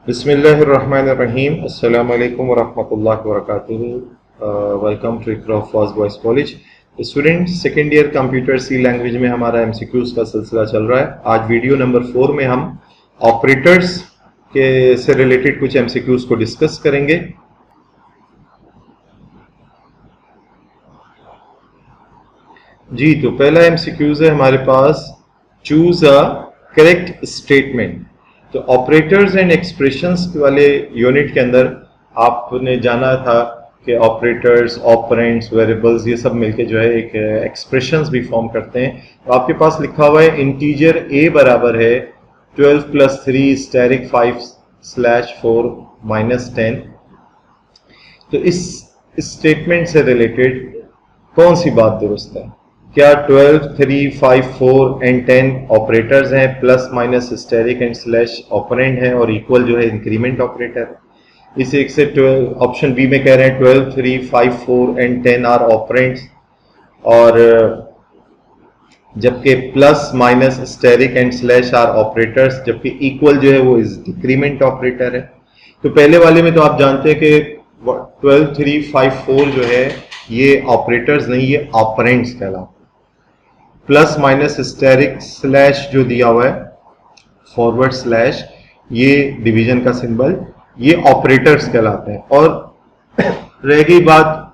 बिस्मिल्लाहिर्रहमानिर्रहीम। अस्सलामु अलैकुम वरहमतुल्लाहि वबरकातुहू। Welcome to Iqra first boys college. Student second year computer C language में हमारा एमसीक्यूज का सिलसिला चल रहा है। आज वीडियो नंबर 4 में हम ऑपरेटर्स के से रिलेटेड कुछ एमसीक्यूज को डिस्कस करेंगे। जी, तो पहला एमसीक्यूज है हमारे पास, चूज अ करेक्ट स्टेटमेंट। तो ऑपरेटर्स एंड एक्सप्रेशंस वाले यूनिट के अंदर आपने जाना था कि ऑपरेटर्स, ऑपरेंड्स, वेरिएबल्स ये सब मिलके जो है एक एक्सप्रेशंस भी फॉर्म करते हैं। तो आपके पास लिखा हुआ है इंटीजर a बराबर है 12 + 3 स्टैरिक 5/4 - 10। तो इस स्टेटमेंट से रिलेटेड कौन सी बात दुरुस्त है? क्या 12, 3, 5, 4 एंड 10 ऑपरेटर्स हैं, plus minus asterisk and slash operand है, और इक्वल जो है इंक्रीमेंट ऑपरेटर है? इस एक से 12 ऑप्शन बी में कह रहे हैं 12, 3, 5, 4 एंड 10 आर ऑपरेंड्स, और जबकि plus minus asterisk and slash are operators, जबकि इक्वल जो है वो इज डिक्रीमेंट ऑपरेटर है। तो पहले वाले में तो आप जानते हैं कि 12, 3, 5, 4 जो है ये ऑपरेटर्स नहीं, ये ऑपरेंड्स कहलाते हैं। प्लस माइनस स्टेरिक स्लैश जो दिया हुआ है फॉरवर्ड स्लैश, ये डिवीजन का सिंबल, ये ऑपरेटर्स कहलाते हैं। और रह गई बात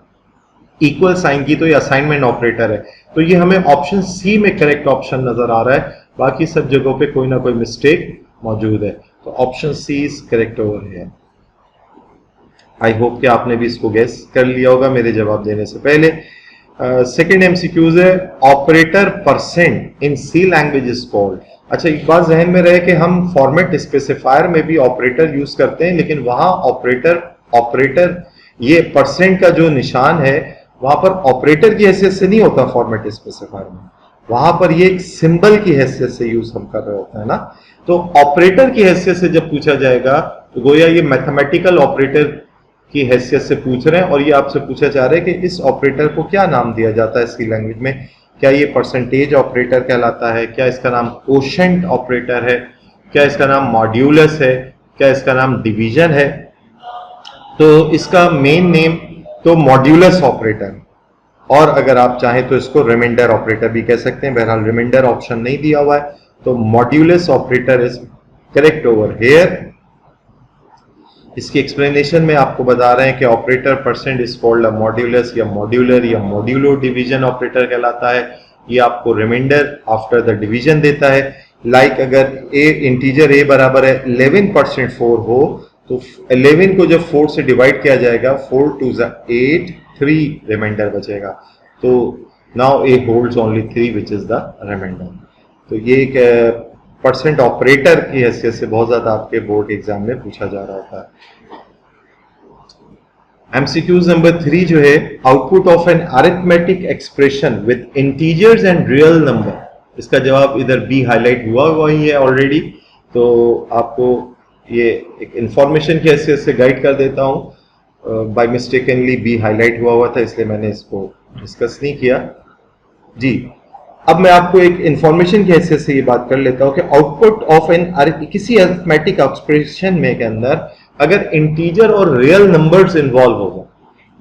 इक्वल साइन की, तो ये असाइनमेंट ऑपरेटर है। तो ये हमें ऑप्शन सी में करेक्ट ऑप्शन नजर आ रहा है, बाकी सब जगहों पे कोई ना कोई मिस्टेक मौजूद है। तो option C is correct over here. I hope कि आपने भी इसको गैस कर लिया होगा मेरे जवाब देने से पहले। सेकेंड एमसीक्यूज है, operator percent in C language is called. अच्छा, एक बात जहन में रहे कि हम फॉर्मेट स्पेसिफायर में भी ऑपरेटर यूज करते हैं, लेकिन वहां ऑपरेटर ये परसेंट का जो निशान है वहां पर ऑपरेटर की हैसियत से नहीं होता फॉर्मेट स्पेसिफायर में, वहां पर ये एक सिंबल की हैसियत से यूज हम कर रहे होते हैं ना। तो ऑपरेटर की हैसियत से जब पूछा जाएगा तो गोया ये मैथमेटिकल ऑपरेटर की हैसियत से पूछ रहे हैं, और ये आपसे पूछा जा रहा है कि इस ऑपरेटर को क्या नाम दिया जाता है सी लैंग्वेज में? क्या ये परसेंटेज ऑपरेटर कहलाता है? क्या इसका नाम कोशेंट ऑपरेटर है? क्या इसका नाम मॉड्यूलस है? क्या इसका नाम डिवीजन है? तो इसका मेन नेम तो मॉड्यूलस ऑपरेटर, और अगर आप चाहें तो इसको रिमाइंडर ऑपरेटर भी कह सकते हैं। बहरहाल रिमाइंडर ऑप्शन नहीं दिया हुआ है, तो modulus operator is correct over here. इसकी एक्सप्लेनेशन में आपको बता रहे हैं कि operator percent is called a modulus या मॉड्यूलर या मॉड्यूलो डिवीजन ऑपरेटर कहलाता है। ये आपको रिमाइंडर आफ्टर द डिवीजन देता है। लाइक अगर इंटीजर a बराबर है 11/4 हो, तो 11 को जब 4 से डिवाइड किया जाएगा, 4 2 8, 3 रिमाइंडर बचेगा। तो now a holds only 3 which is the reminder. तो ये एक परसेंट ऑपरेटर की हैसियत से बहुत ज्यादा आपके बोर्ड एग्जाम में पूछा जा रहा होता है। एमसीक्यूज नंबर 3 जो है, output of an arithmetic expression with integers and real number. इसका जवाब इधर बी हाईलाइट हुआ ही है ऑलरेडी, तो आपको ये एक इंफॉर्मेशन की हैसियत से गाइड कर देता हूं। बाय मिस्टेकनली बी हाईलाइट हुआ था, इसलिए मैंने इसको डिस्कस नहीं किया। जी, अब मैं आपको एक इंफॉर्मेशन की हैसियत से ये बात कर लेता हूं कि आउटपुट ऑफ एन किसी अरिथमेटिक एक्सप्रेशन में के अंदर अगर इंटीजर और रियल नंबर्स इन्वॉल्व हो जाए,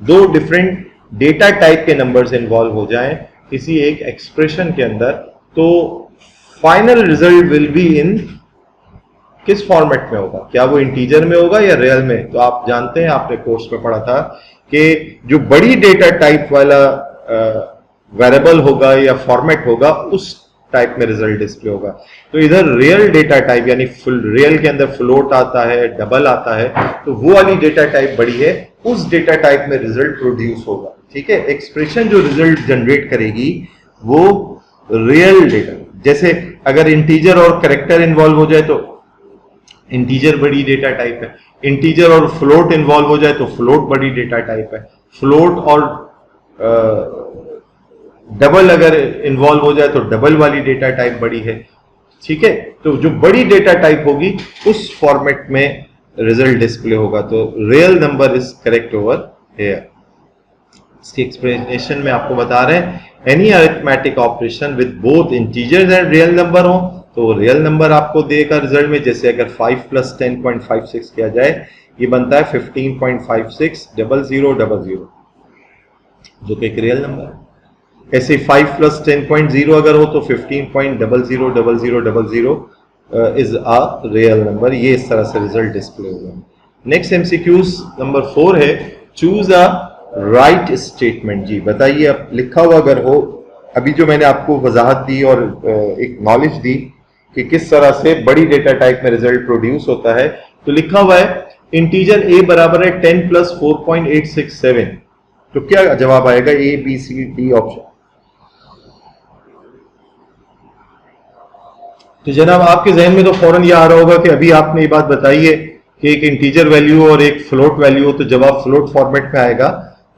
दो डिफरेंट डेटा टाइप के नंबर्स इन्वॉल्व हो जाएं किसी एक एक्सप्रेशन के अंदर, तो final result will be in किस फॉर्मेट में होगा? क्या वो इंटीजर में होगा या रियल में? तो आप जानते हैं, आपने कोर्स में पढ़ा था कि जो बड़ी डेटा टाइप वाला वेरिएबल होगा या फॉर्मेट होगा, उस टाइप में रिजल्ट डिस्प्ले होगा। तो इधर रियल डेटा टाइप यानी फुल रियल के अंदर फ्लोट आता है, डबल आता है, तो वो वाली डेटा टाइप बड़ी है, उस डेटा टाइप में रिजल्ट प्रोड्यूस होगा। ठीक है, एक्सप्रेशन जो रिजल्ट जनरेट करेगी वो रियल डेटा, जैसे अगर इंटीजर और कैरेक्टर इन्वॉल्व हो जाए तो इंटीजर बड़ी डेटा टाइप है, इंटीजर और फ्लोट इन्वॉल्व हो जाए तो फ्लोट बड़ी डेटा टाइप है, फ्लोट और डबल अगर इन्वॉल्व हो जाए तो डबल वाली डेटा टाइप बड़ी है। ठीक है, तो जो बड़ी डेटा टाइप होगी उस फॉर्मेट में रिजल्ट डिस्प्ले होगा। तो real number is correct over here. इसकी एक्सप्लेनेशन में आपको बता रहे हैं, any arithmetic operation with both integers and real number हो तो रियल नंबर आपको देगा रिजल्ट में। जैसे अगर 5 + 10.56 किया जाए, ये बनता है 15.560000, जो कि एक रियल नंबर है। ऐसे 5 + 10.0 अगर हो तो 15.000000 इज अ रियल नंबर। ये इस तरह से रिजल्ट डिस्प्ले होगा। नेक्स्ट एमसीक्यूज नंबर 4 है, चूज अ राइट स्टेटमेंट। जी बताइए, अब लिखा हुआ अगर हो, अभी जो मैंने आपको वजाहत दी और एक नॉलेज दी कि किस तरह से बड़ी डेटा टाइप में रिजल्ट प्रोड्यूस होता है, तो लिखा हुआ है इंटीजर a बराबर है 10 + 4.867, तो क्या जवाब आएगा? A B C D option. तो जनाब आपके जहन में तो फौरन ये आ रहा होगा कि अभी आपने ये बात बताई है कि एक इंटीजर वैल्यू और एक फ्लोट वैल्यू हो तो जवाब फ्लोट फॉर्मेट में आएगा।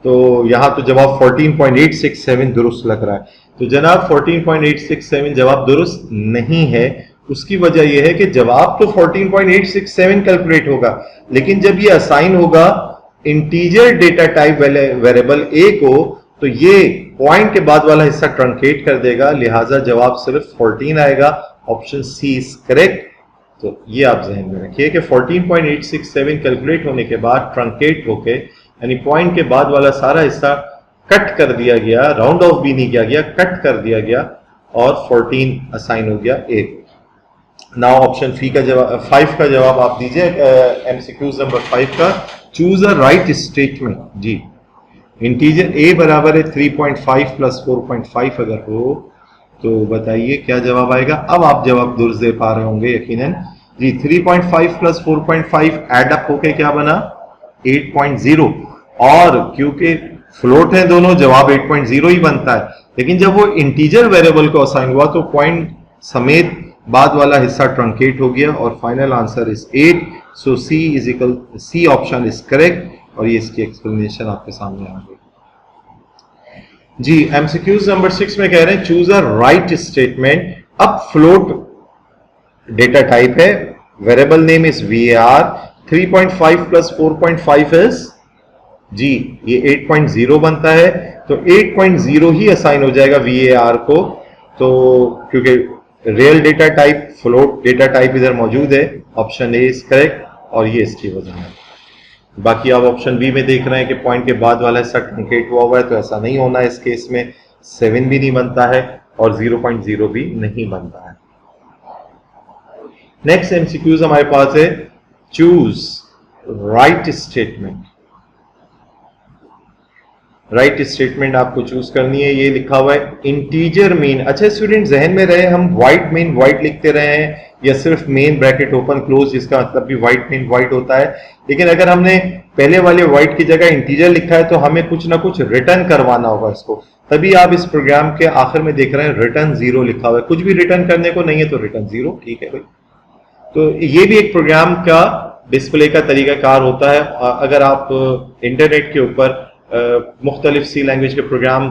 तो यहां तो जवाब 14.867 दुरुस्त लग रहा है। तो जनाब 14.867 जवाब दुरुस्त नहीं है। उसकी वजह यह है कि जवाब तो 14.867 कैलकुलेट होगा, लेकिन जब ये असाइन होगा इंटीजर डेटा टाइप वेरिएबल ए को, तो ये पॉइंट के बाद वाला हिस्सा ट्रंकेट कर देगा, लिहाजा जवाब सिर्फ 14 आएगा। Option C is correct. तो ये आप जहन में रखिए कि 14.867 कैलकुलेट होने के बाद ट्रंकेट होके, यानी पॉइंट के बाद वाला सारा हिस्सा कट कर दिया गया, राउंड ऑफ भी नहीं किया गया, कट कर दिया गया और 14 असाइन हो गया ए। नाउ ऑप्शन 5 का जवाब आप दीजिए एमसीक्यूज नंबर 5 का। Choose a right statement. जी इंटीजर a बराबर है 3.5 + 4.5 अगर हो तो बताइए क्या जवाब आएगा। अब आप जवाब दुरुस्त दे पा रहे होंगे यकीनन। जी 3.5 + 4.5 एड अप होके क्या बना? 8.0, और क्योंकि फ्लोट है दोनों, जवाब 8.0 ही बनता है। लेकिन जब वो इंटीजर वेरिएबल को असाइन हुआ तो पॉइंट समेत बाद वाला हिस्सा ट्रंकेट हो गया और final answer is 8। So C option is correct और ये इसकी एक्सप्लेनेशन आपके सामने आ गई। जी एमसीक्यूज नंबर 6 में कह रहे हैं चूज अ राइट स्टेटमेंट। अब फ्लोट डेटा टाइप है, variable name is var, 3.5 + 4.5 is जी ये 8.0 बनता है, तो 8.0 ही असाइन हो जाएगा var को। तो क्योंकि real data type float data type इधर मौजूद है, ऑप्शन ए इज करेक्ट और ये इसकी वजह है। बाकी आप ऑप्शन बी में देख रहे हैं कि पॉइंट के बाद वाला हिस्सा ट्रंकेट हुआ है, तो ऐसा नहीं होना है। इस केस में 7 भी नहीं बनता है और 0.0 भी नहीं बनता है। नेक्स्ट एमसीक्यूज हमारे पास है choose right statement. Right statement आपको चूज करनी है। ये लिखा हुआ है इंटीजर मेन। अच्छा स्टूडेंट जहन में रहे, हम व्हाइट मेन व्हाइट लिखते रहे हैं या सिर्फ मेन ब्रैकेट ओपन क्लोज, जिसका मतलब भी व्हाइट मेन व्हाइट होता है। लेकिन अगर हमने पहले वाले व्हाइट की जगह इंटीजर लिखा है तो हमें कुछ ना कुछ रिटर्न करवाना होगा इसको, तभी आप इस प्रोग्राम के आखिर में देख रहे हैं रिटर्न 0 लिखा हुआ है। कुछ भी रिटर्न करने को नहीं है तो रिटर्न 0, ठीक है भाई। तो ये भी एक प्रोग्राम का डिस्प्ले का तरीकाकार होता है। अगर आप इंटरनेट के ऊपर मुख्तलिफ सी लैंग्वेज के प्रोग्राम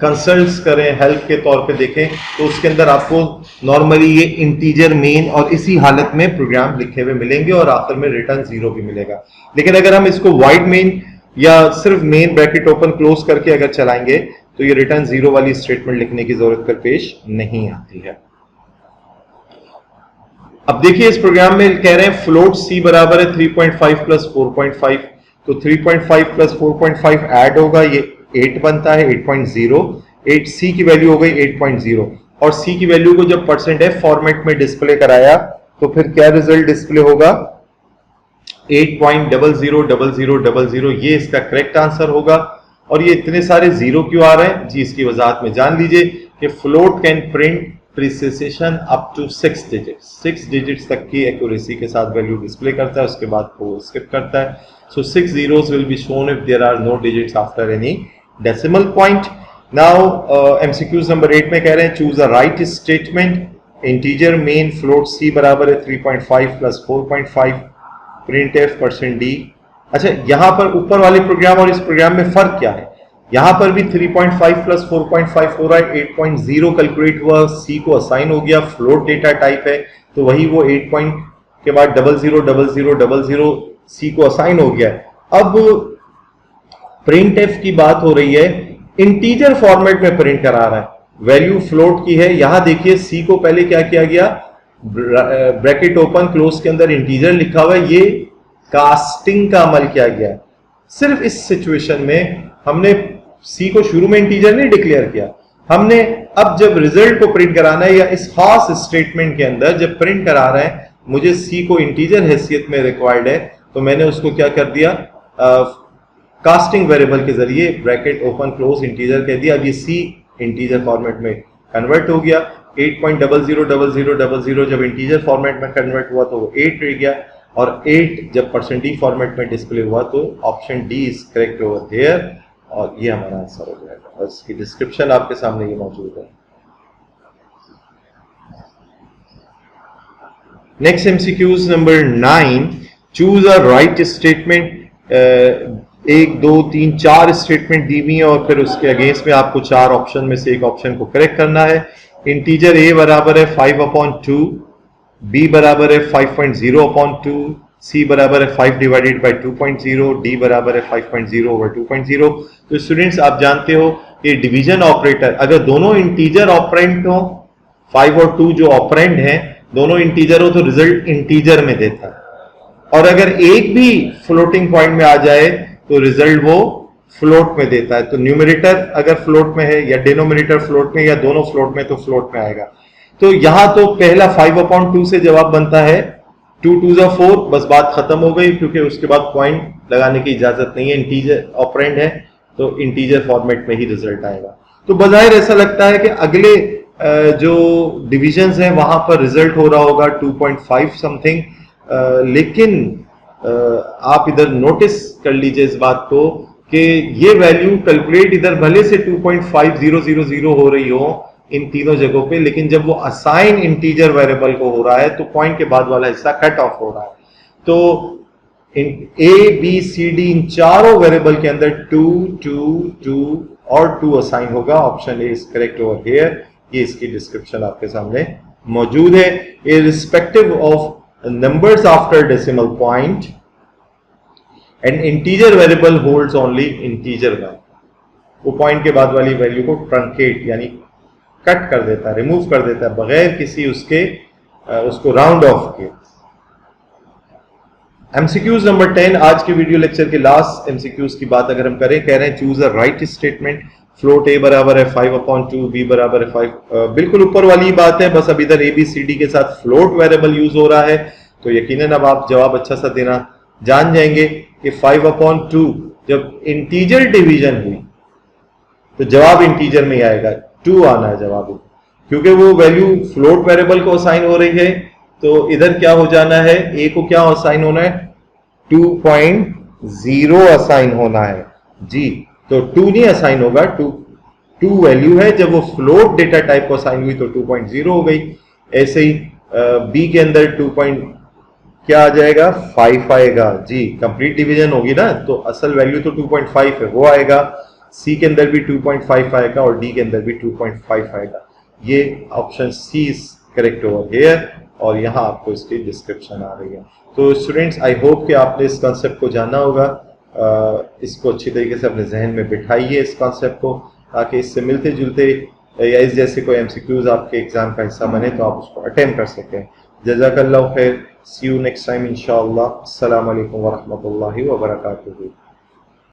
कंसल्ट करें, हेल्प के तौर पे देखें, तो उसके अंदर आपको नॉर्मली ये इंटीजर मेन और इसी हालत में प्रोग्राम लिखे हुए मिलेंगे और आखिर में रिटर्न 0 भी मिलेगा। लेकिन अगर हम इसको वाइड मेन या सिर्फ मेन ब्रैकेट ओपन क्लोज करके अगर चलाएंगे तो ये रिटर्न 0 वाली स्टेटमेंट लिखने की जरूरत पर पेश नहीं आती है। अब देखिए इस प्रोग्राम में कह रहे हैं फ्लोट c बराबर है 3.5 + 4.5, तो 3.5 + 4.5 ऐड होगा, ये 8 बनता है 8.0। 8c की वैल्यू हो गई 8.0 और c की वैल्यू को जब %f फॉर्मेट में डिस्प्ले कराया तो फिर क्या रिजल्ट डिस्प्ले होगा? 8.000000। ये इसका करेक्ट आंसर होगा। और ये इतने सारे जीरो क्यों आ रहे हैं जी, इसकी वजाहत में जान लीजिए कि float can print precision up to 6 digits. 6 digits तक की एक्यूरेसी के साथ वैल्यू डिस्प्ले करता है, उसके बाद वो स्किप करता है। सो 6 zeros will be shown if there are no digits after any decimal point. Now MCQs number 8 में कह रहे हैं choose a right statement. Integer main float c बराबर है 3.5 + 4.5 printf %d। अच्छा यहाँ पर ऊपर वाले प्रोग्राम और इस प्रोग्राम में फर्क क्या है? यहाँ पर भी 3.5 + 4.5 हो रहा है, 8.0 कैलकुलेट हुआ, c को असाइन हो गया, फ्लोट डेटा टाइप है तो वही वो 8 पॉइंट के बाद 000000 c को असाइन हो गया। अब प्रिंट एफ की बात हो रही है, इंटीजर फॉर्मेट में प्रिंट करा रहा है। वैल्यू फ्लोट की है। यहां देखिए सी को पहले क्या किया गया, ब्रैकेट ओपन क्लोज के अंदर इंटीजर लिखा हुआ है, ये कास्टिंग का अमल किया गया। सिर्फ इस सिचुएशन में हमने सी को शुरू में इंटीजर नहीं डिक्लेयर किया, हमने अब जब रिजल्ट को प्रिंट कराना है या इस खास स्टेटमेंट के अंदर जब प्रिंट करा रहे हैं, मुझे सी को इंटीजर हैसियत में रिक्वायर्ड है, तो मैंने उसको क्या कर दिया, कास्टिंग वेरिएबल के जरिए ब्रैकेट ओपन क्लोज इंटीजर कह दिया। अब ये सी इंटीजर फॉर्मेट में कन्वर्ट हो गया। 8.000000 जब इंटीजर फॉर्मेट में कन्वर्ट हुआ तो वो 8 रह गया, और 8 जब परसेंटेज फॉर्मेट में डिस्प्ले हुआ तो option D is correct over here, और ये हमारा आंसर हो जाएगा। और इसकी डिस्क्रिप्शन आपके सामने ये मौजूद है। Next MCQs number 9, choose a right statement. 1 2 3 4 statement दी हुई है और फिर उसके अगेंस्ट में आपको 4 ऑप्शन में से एक ऑप्शन को करेक्ट करना है। इंटीजर a बराबर है 5/2, b बराबर है 5.0/2, c बराबर है 5 डिवाइडेड बाई 2.0, d बराबर है 5.0/2.0। तो स्टूडेंट्स आप जानते हो कि डिवीजन ऑपरेटर अगर दोनों इंटीजर ऑपरेंड हो, 5 और 2 जो ऑपरेंड हैं दोनों इंटीजर हो, तो रिजल्ट इंटीजर में देता है, और अगर एक भी फ्लोटिंग पॉइंट में आ जाए तो रिजल्ट वो फ्लोट में देता है। तो न्यूमरेटर अगर फ्लोट में है या डिनोमिनेटर फ्लोट में या दोनों फ्लोट में, तो फ्लोट में आएगा। तो यहां तो पहला 5/2 से जवाब बनता है, 2 2s 4, बस बात खत्म हो गई, क्योंकि उसके बाद पॉइंट लगाने की इजाजत नहीं है, इंटीजर ऑपरेंड है तो इंटीजर फॉर्मेट में ही रिजल्ट आएगा। तो बजाय ऐसा लगता है कि अगले जो डिविजन्स हैं वहां पर रिजल्ट हो रहा होगा 2.5 समथिंग, लेकिन आप इधर नोटिस कर लीजिए इस बात को कि ये वैल्यू कैलकुलेट इधर भले से 2.5000 हो रही हो इन तीनों जगहों पे, लेकिन जब वो असाइन इंटीजर वेरिएबल को हो रहा है तो पॉइंट के बाद वाला हिस्सा कट ऑफ हो रहा है। तो ए बी सी डी इन चारों वेरिएबल के अंदर 2 2 2 और 2 असाइन होगा। Option A is correct over here. ये इसकी डिस्क्रिप्शन आपके सामने मौजूद है। Irrespective of numbers after decimal point, an integer variable holds only integer value, वो पॉइंट के बाद वाली वैल्यू को ट्रंकेट यानी कट कर देता है, रिमूव कर देता है बगैर किसी उसको राउंड ऑफ के। एमसीक्यूज नंबर 10, आज के वीडियो लेक्चर के लास्ट एमसीक्यूज की बात अगर हम करें, कह रहे हैं choose a right statement. Float a बराबर है 5/2, b बराबर है 5, बिल्कुल ऊपर वाली बात है, बस अब इधर a b c d के साथ फ्लोट वेरिएबल यूज हो रहा है, तो यकीनन अब आप जवाब अच्छा सा देना जान जाएंगे कि 5/2 जब इंटीजर डिवीजन हुई तो जवाब इंटीजर में ही आएगा, 2 आना है जवाब, क्योंकि वो वैल्यू फ्लोट वेरिएबल को असाइन हो रही है। तो इधर क्या हो जाना है, a को क्या असाइन होना है, 2.0 असाइन होना है जी। तो 2 नहीं असाइन होगा, 2 वैल्यू है, जब वो फ्लोट डेटा टाइप को असाइन हुई तो 2.0 हो गई। ऐसे ही बी के अंदर 2 क्या आ जाएगा, 5 आएगा जी, कंप्लीट डिवीजन होगी ना, तो असल वैल्यू तो 2.5 है वो आएगा। सी के अंदर भी 2.5 आएगा और डी के अंदर भी 2.5 आएगा। ये option C is correct over here, और यहाँ आपको इसकी डिस्क्रिप्शन आ रही है। तो स्टूडेंट्स आई होप कि आपने इस कॉन्सेप्ट को जाना होगा, इसको अच्छी तरीके से अपने जहन में बिठाइए इस कॉन्सेप्ट को, ताकि इससे मिलते जुलते या इस जैसे कोई एमसीक्यूज आपके एग्जाम का हिस्सा बने तो आप उसको अटेम्प्ट कर सकें। जज़ाकल्लाहु खैर, सी यू नेक्स्ट टाइम इंशाअल्लाह। अस्सलाम वालेकुम व रहमतुल्लाहि व बरकातुहू।